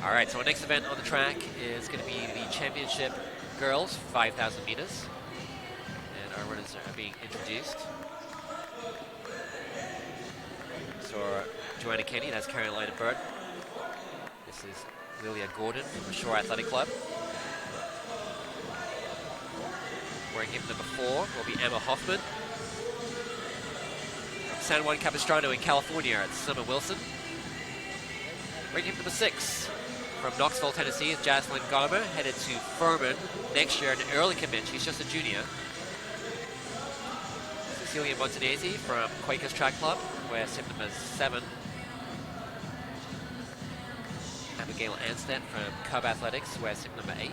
All right, so our next event on the track is going to be the championship girls 5,000 meters. And our runners are being introduced. So Joanna Kenny, that's Carolina Burton. This is Lilia Gordon from the Shore Athletic Club. Wearing hip number 4 will be Emma Hoffman. From San Juan Capistrano in California, it's Summer Wilson. Wearing hip number 6 from Knoxville, Tennessee, is Jaslyn Garmer, headed to Furman next year, an early commit. She's just a junior. Cecilia Montanese from Quakers Track Club, wears hip number 7. Abigail Anstead from Cub Athletics, wears hip number 8.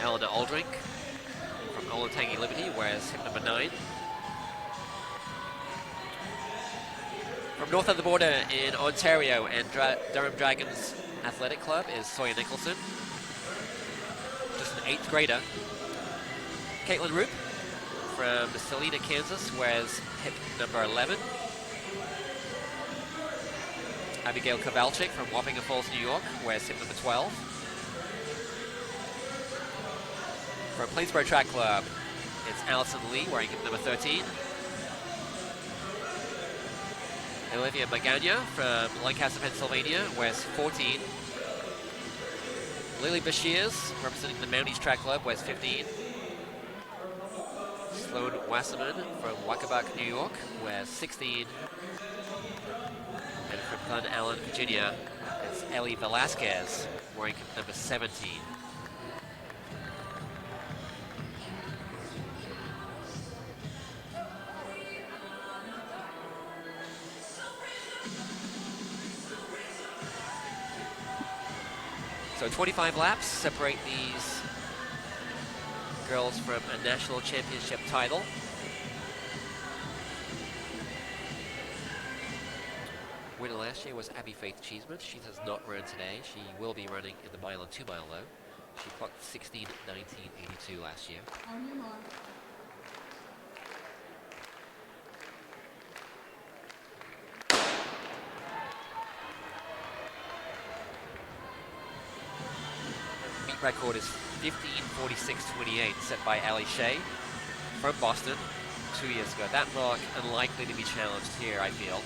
Eleanor Aldrink from Olentangy Liberty, wears hip number 9. From north of the border in Ontario and Durham Dragons Athletic Club is Sawyer Nicholson, just an 8th grader. Caitlin Roop from Salina, Kansas, wears hip number 11. Abigail Kowalczyk from Wapping Falls, New York, wears hip number 12. From Plainsboro Track Club, it's Allison Lee wearing hip number 13. Olivia Magana from Lancaster, Pennsylvania, wears 14. Lily Bashirs, representing the Mounties Track Club, wears 15. Sloan Wasserman from Wacabuck, New York, wears 16. And from Glen Allen, Virginia, it's Ellie Velasquez, wearing number 17. So 25 laps separate these girls from a national championship title. Winner last year was Abby Faith Cheeseman. She has not run today. She will be running in the mile and 2 mile though. She clocked 16:19.82 last year. Record is 15:46.28, set by Ali Shea from Boston 2 years ago. That mark unlikely to be challenged here, I feel.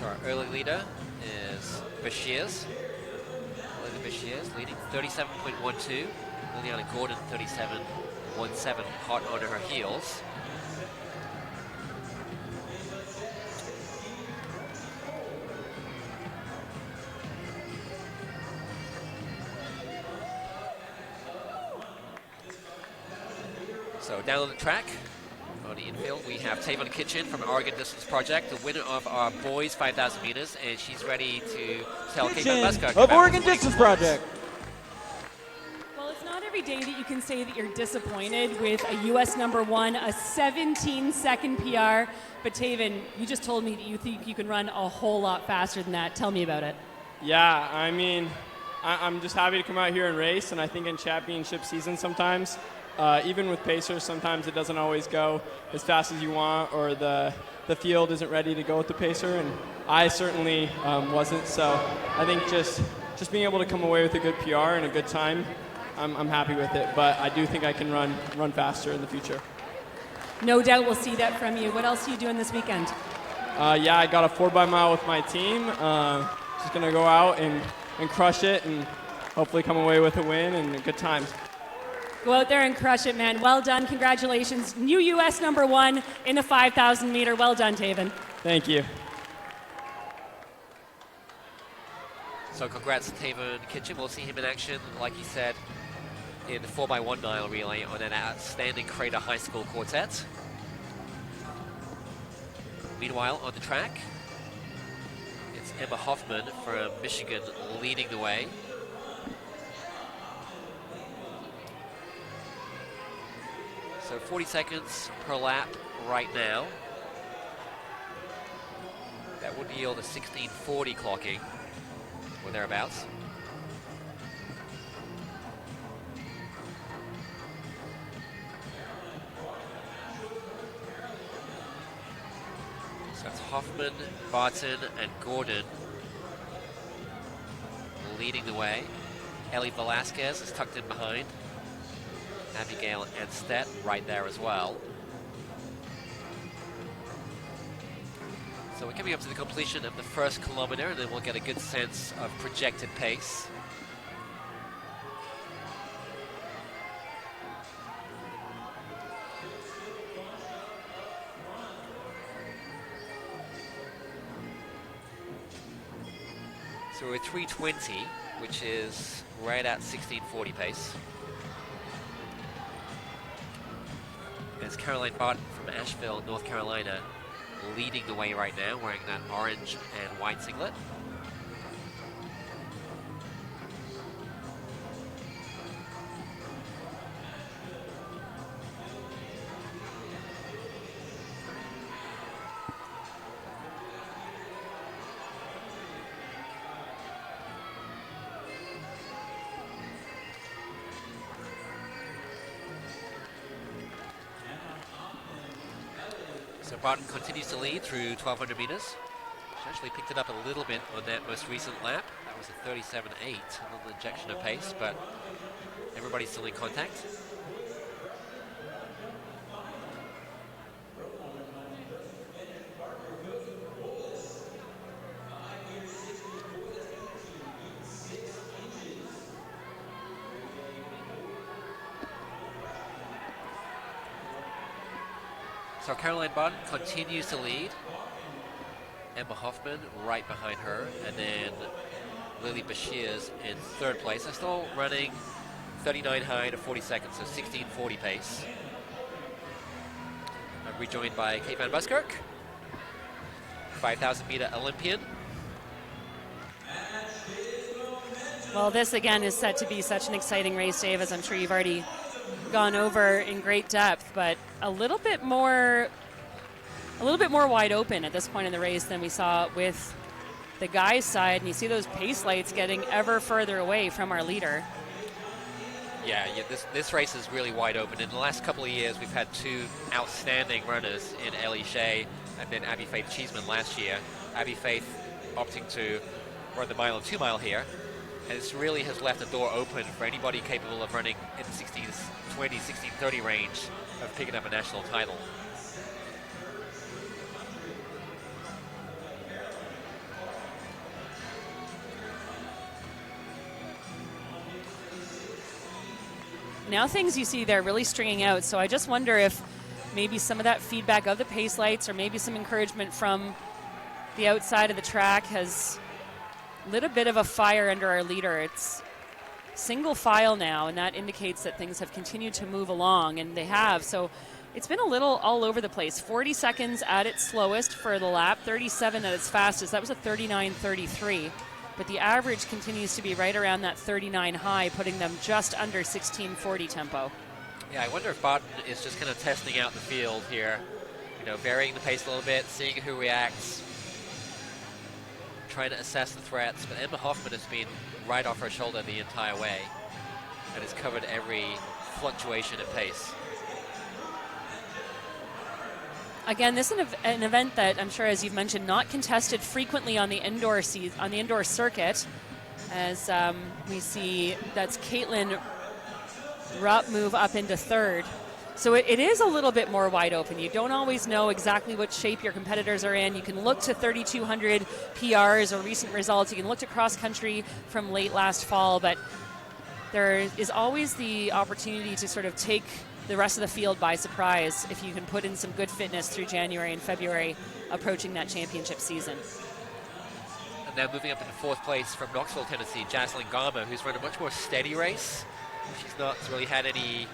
Our early leader is Bashirs. Lily Bashirs leading 37.12. Liliana Gordon 37.17, hot onto her heels. So down on the track, on the infield, we have Tavon Kitchen from Oregon Distance Project, the winner of our boys 5,000 meters, and she's ready to tell Kate Busker of Oregon Distance Project. Well, it's not every day that you can say that you're disappointed with a U.S. number 1, a 17-second PR. But Tavon, you just told me that you think you can run a whole lot faster than that. Tell me about it. Yeah, I mean, I'm just happy to come out here and race, and I think in championship season sometimes, even with pacers, sometimes it doesn't always go as fast as you want, or the field isn't ready to go with the pacer, and I certainly wasn't. So I think just being able to come away with a good PR and a good time, I'm happy with it. But I do think I can run faster in the future. No doubt we'll see that from you. What else are you doing this weekend? Yeah, I got a 4x-mile with my team. Just gonna go out and crush it, and hopefully come away with a win and a good time. Go out there and crush it, man. Well done. Congratulations. New U.S. number 1 in the 5,000 meter. Well done, Tavon. Thank you. So congrats to Tavon Kitchen. We'll see him in action, like he said, in the 4x1 mile relay on an outstanding Crater High School quartet. Meanwhile, on the track, it's Emma Hoffman from Michigan leading the way. So 40 seconds per lap right now. That would yield a 16:40 clocking, or thereabouts. So it's Hoffman, Barton, and Gordon leading the way. Ellie Velasquez is tucked in behind. Abigail Anstedt right there as well. So we're coming up to the completion of the first kilometer, and then we'll get a good sense of projected pace. So we're at 3:20, which is right at 16:40 pace. It's Caroline Barton from Asheville, North Carolina, leading the way right now, wearing that orange and white singlet. So Barton continues to lead through 1,200 meters. She actually picked it up a little bit on that most recent lap. That was a 37.8, a little injection of pace, but everybody's still in contact. So Caroline Barton continues to lead. Emma Hoffman right behind her, and then Lily Bashir's in third place. They're still running 39 high to 40 seconds, so 16:40 pace. I'm rejoined by Kate Van Buskirk, 5,000 meter Olympian. Well, this again is set to be such an exciting race, Dave, as I'm sure you've already gone over in great depth, but a little bit more wide open at this point in the race than we saw with the guys' side, and you see those pace lights getting ever further away from our leader. Yeah, this race is really wide open. In the last couple of years, we've had two outstanding runners in Ellie Shea and then Abby Faith Cheeseman last year. Abby Faith opting to run the mile and 2 mile here, and this really has left the door open for anybody capable of running in the 16:20, 16:30 range of picking up a national title. Now things you see there really stringing out, so I just wonder if maybe some of that feedback of the pace lights or maybe some encouragement from the outside of the track has lit a bit of a fire under our leader. It's single file now, and that indicates that things have continued to move along, and they have. So it's been a little all over the place. 40 seconds at its slowest for the lap, 37 at its fastest. That was a 39.33. But the average continues to be right around that 39 high, putting them just under 16:40 tempo. Yeah, I wonder if Barton is just kind of testing out the field here, you know, varying the pace a little bit, seeing who reacts, trying to assess the threats. But Emma Hoffman has been right off her shoulder the entire way and has covered every fluctuation in pace. Again, this is an event that I'm sure, as you've mentioned, not contested frequently on the indoor circuit. As we see, that's Caitlin Rupp move up into third. So it is a little bit more wide open. You don't always know exactly what shape your competitors are in. You can look to 3,200 PRs or recent results. You can look to cross country from late last fall, but there is always the opportunity to sort of take the rest of the field by surprise if you can put in some good fitness through January and February approaching that championship season. And now moving up into fourth place from Knoxville, Tennessee, Jaslyn Garmer, who's run a much more steady race. She's not really had any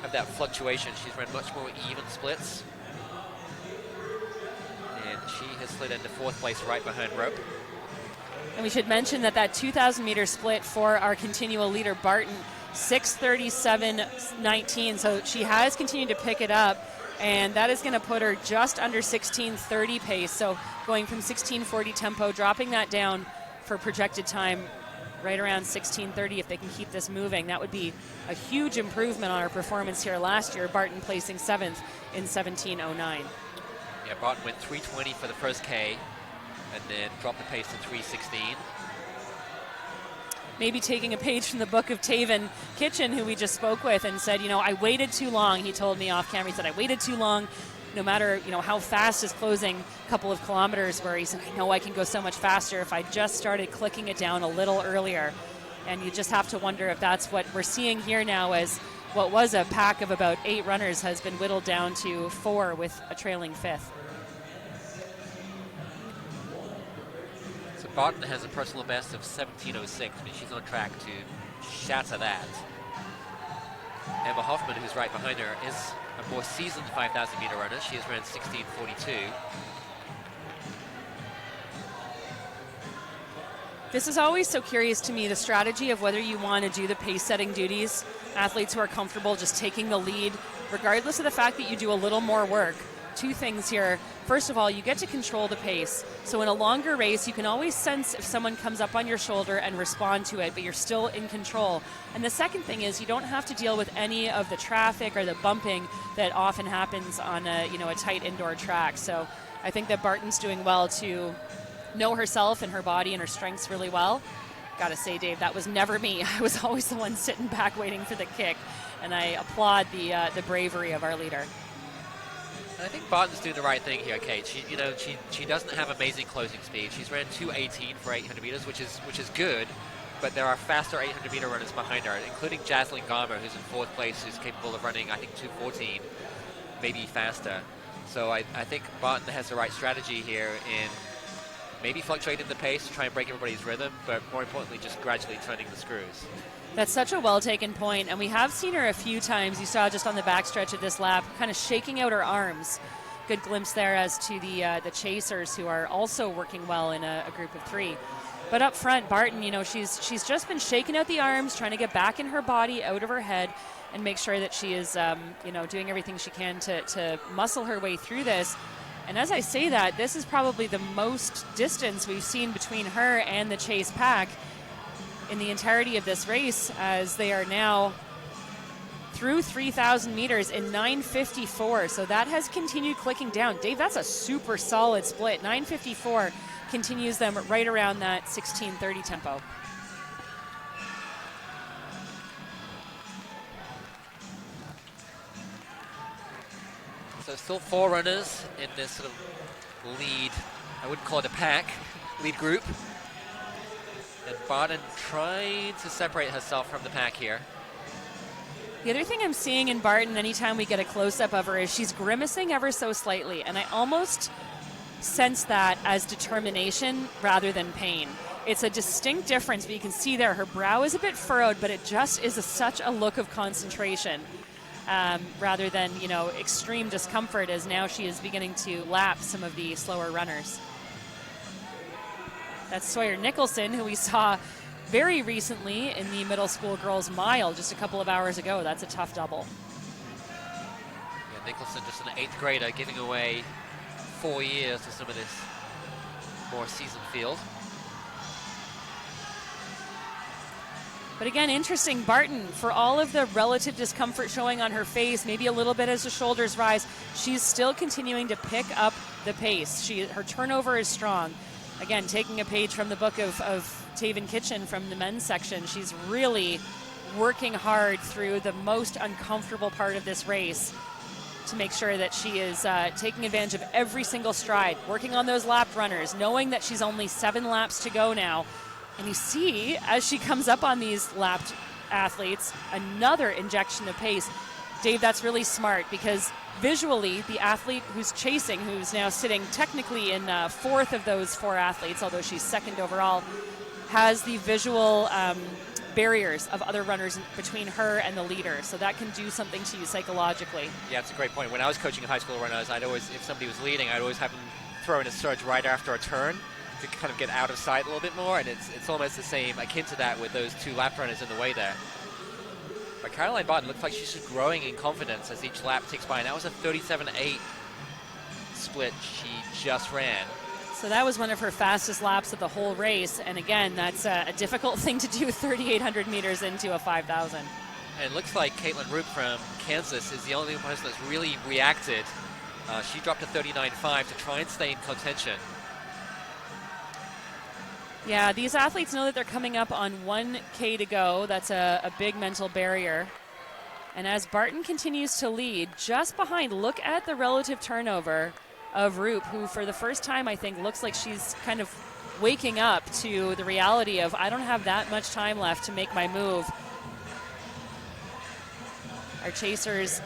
of that fluctuation. She's run much more even splits. And She has slid into 4th place right behind rope. And we should mention that 2,000 meter split for our continual leader, Barton, 6:37.19. So she has continued to pick it up, and that is going to put her just under 16:30 pace. So going from 16:40 tempo, dropping that down for projected time right around 16:30. If they can keep this moving, that would be a huge improvement on our performance here last year. Barton placing 7th in 17:09. Yeah, Barton went 3:20 for the first K, and then dropped the pace to 3:16. Maybe taking a page from the book of Tavon Kitchen, who we just spoke with, and said, I waited too long. He told me off camera, he said, I waited too long, no matter, how fast his closing couple of kilometers were. He said, I know I can go so much faster if I just started clicking it down a little earlier. And you just have to wonder if that's what we're seeing here now, as what was a pack of about 8 runners has been whittled down to 4 with a trailing 5th. Barton has a personal best of 17:06. I mean, she's on track to shatter that. Emma Hoffman, who's right behind her, is a more seasoned 5,000 meter runner. She has ran 16:42. This is always so curious to me, the strategy of whether you want to do the pace-setting duties, athletes who are comfortable just taking the lead, regardless of the fact that you do a little more work. 2 things here. First of all, you get to control the pace. So in a longer race, you can always sense if someone comes up on your shoulder and respond to it, but you're still in control. And the second thing is you don't have to deal with any of the traffic or the bumping that often happens on a tight indoor track. So I think that Barton's doing well to know herself and her body and her strengths really well. Gotta say, Dave, that was never me. I was always the one sitting back waiting for the kick. And I applaud the bravery of our leader. I think Barton's doing the right thing here, Kate. She doesn't have amazing closing speed. She's ran 2:18 for 800 meters, which is good, but there are faster 800 meter runners behind her, including Jaslyn Garmer, who's in 4th place, who's capable of running, I think, 2:14, maybe faster. So I think Barton has the right strategy here in maybe fluctuating the pace to try and break everybody's rhythm, but more importantly, just gradually turning the screws. That's such a well-taken point, and we have seen her a few times. You saw just on the backstretch of this lap, kind of shaking out her arms. Good glimpse there as to the chasers, who are also working well in a group of 3. But up front, Barton, she's just been shaking out the arms, trying to get back in her body, out of her head, and make sure that she is, doing everything she can to muscle her way through this. And as I say that, this is probably the most distance we've seen between her and the chase pack in the entirety of this race, as they are now through 3,000 meters in 9:54. So that has continued clicking down. Dave, that's a super solid split. 9:54 continues them right around that 16:30 tempo. So still 4 runners in this sort of lead, I wouldn't call it a pack, lead group. And Barton trying to separate herself from the pack here. The other thing I'm seeing in Barton anytime we get a close-up of her is she's grimacing ever so slightly, and I almost sense that as determination rather than pain. It's a distinct difference, but you can see there her brow is a bit furrowed, but it just is such a look of concentration rather than extreme discomfort, as now she is beginning to lap some of the slower runners. That's Sawyer Nicholson, who we saw very recently in the middle school girls mile just a couple of hours ago. That's a tough double. Yeah, Nicholson just an 8th grader, giving away 4 years to some of this more seasoned field. But again, interesting, Barton, for all of the relative discomfort showing on her face, maybe a little bit as the shoulders rise, she's still continuing to pick up the pace. Her turnover is strong. Again, taking a page from the book of Tavon Kitchen from the men's section, she's really working hard through the most uncomfortable part of this race to make sure that she is taking advantage of every single stride, working on those lapped runners, knowing that she's only 7 laps to go now. And you see, as she comes up on these lapped athletes, another injection of pace. Dave, that's really smart, because visually, the athlete who's chasing, who's now sitting technically in 4th of those 4 athletes, although she's 2nd overall, has the visual barriers of other runners between her and the leader. So that can do something to you psychologically. Yeah, it's a great point. When I was coaching high school runners, I'd always, if somebody was leading, I'd always have them throw in a surge right after a turn to kind of get out of sight a little bit more, and it's almost the same, akin to that with those two lap runners in the way there. But Caroline Barton looks like she's just growing in confidence as each lap ticks by, and that was a 37.8 split she just ran. So that was one of her fastest laps of the whole race, and again, that's a difficult thing to do 3,800 meters into a 5,000. And it looks like Caitlin Roop from Kansas is the only person that's really reacted. She dropped to 39.5 to try and stay in contention. Yeah, these athletes know that they're coming up on 1K to go. That's a big mental barrier. And as Barton continues to lead, just behind, look at the relative turnover of Roop, who for the first time I think looks like she's kind of waking up to the reality of, I don't have that much time left to make my move. Our chasers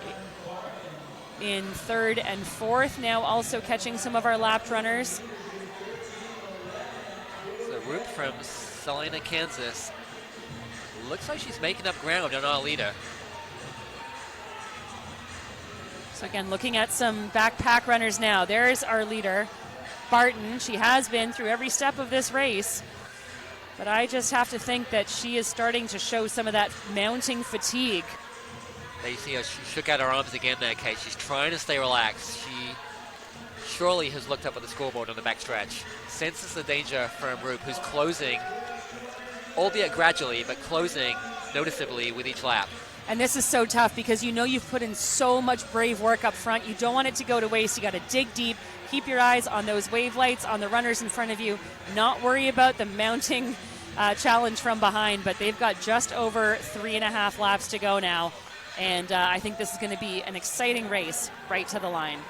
in third and fourth, now also catching some of our lapped runners. So Roop from Salina, Kansas, looks like she's making up ground on our leader. So again, looking at some backpack runners now. There's our leader, Barton. She has been through every step of this race, but I just have to think that she is starting to show some of that mounting fatigue. There you see her, she shook out her arms again there, Kate. She's trying to stay relaxed. She surely has looked up at the scoreboard on the backstretch, senses the danger from Roop, who's closing, albeit gradually, but closing noticeably with each lap. And this is so tough because you know you've put in so much brave work up front. You don't want it to go to waste. You got to dig deep, keep your eyes on those wave lights, on the runners in front of you, not worry about the mounting challenge from behind, but they've got just over 3.5 laps to go now. And I think this is going to be an exciting race right to the line.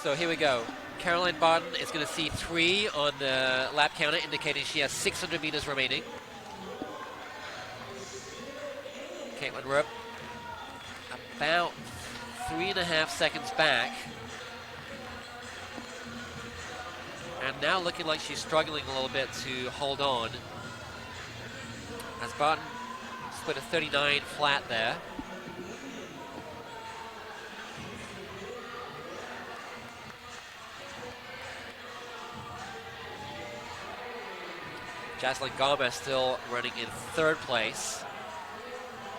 So here we go. Caroline Barton is going to see 3 on the lap counter, indicating she has 600 meters remaining. Caitlin Roop about 3.5 seconds back. And now looking like she's struggling a little bit to hold on. As Barton split a 39 flat there. Jaslyn Gama still running in third place,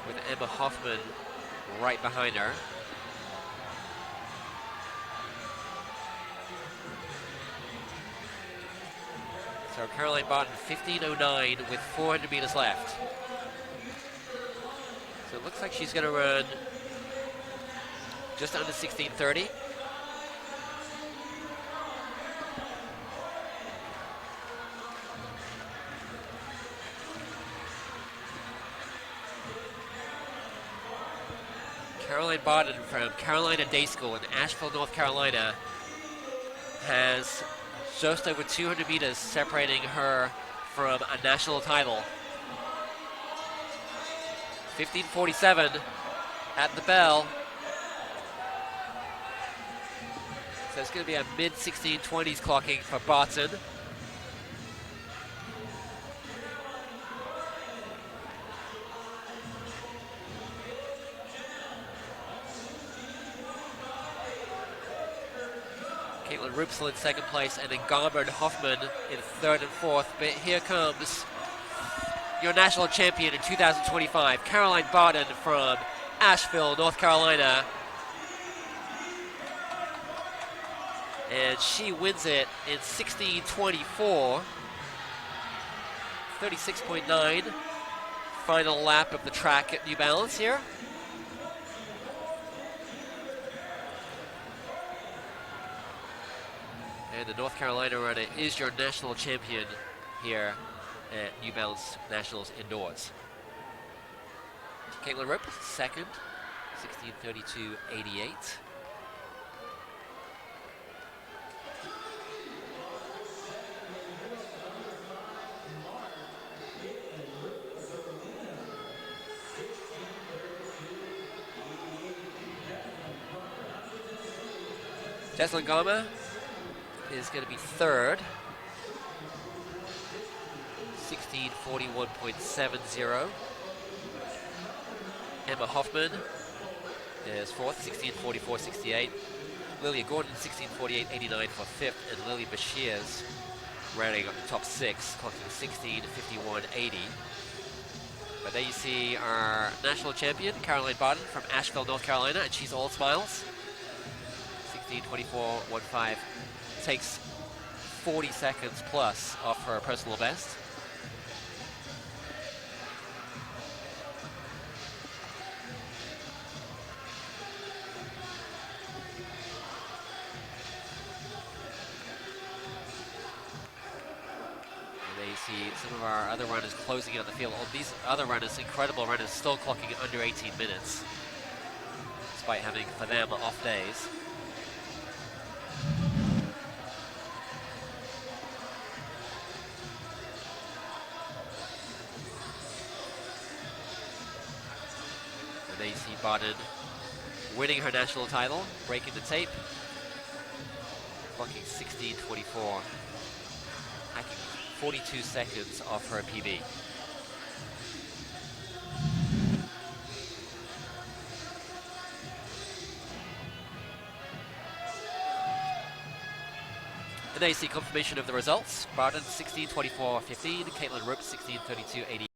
with Emma Hoffman right behind her. So Caroline Barton, 15:09 with 400 meters left. So it looks like she's going to run just under 16:30. Caroline Barton from Carolina Day School in Asheville, North Carolina, has just over 200 meters separating her from a national title. 15:47 at the bell. So it's going to be a mid-1620s clocking for Barton. Caitlin Rupsel in second place, and then Garber and Hoffman in third and fourth. But here comes your national champion in 2025, Caroline Barton from Asheville, North Carolina. And she wins it in 16:24. 36.9. Final lap of the track at New Balance here. And the North Carolina runner is your national champion here at New Balance Nationals Indoors. Caitlin Roop, second, 16:32.88. Jaslyn Gama is going to be third, 16:41.70. Emma Hoffman is fourth, 16:44.68. Lilia Gordon, 16:48.89 for fifth, and Lily Bashirs rounding up the top six, clocking 16:51.80. But there you see our national champion, Caroline Barden from Asheville, North Carolina, and she's all smiles. 16:24.15 takes 40 seconds plus off her personal best. See some of our other runners closing out the field. All these other runners, incredible runners, still clocking under 18 minutes, despite having, for them, off days. And there you see Barden winning her national title, breaking the tape, clocking 16:24, hacking 42 seconds off her PB. And there you see confirmation of the results. Barden 16:24.15, Caitlin Roop 16:32.80.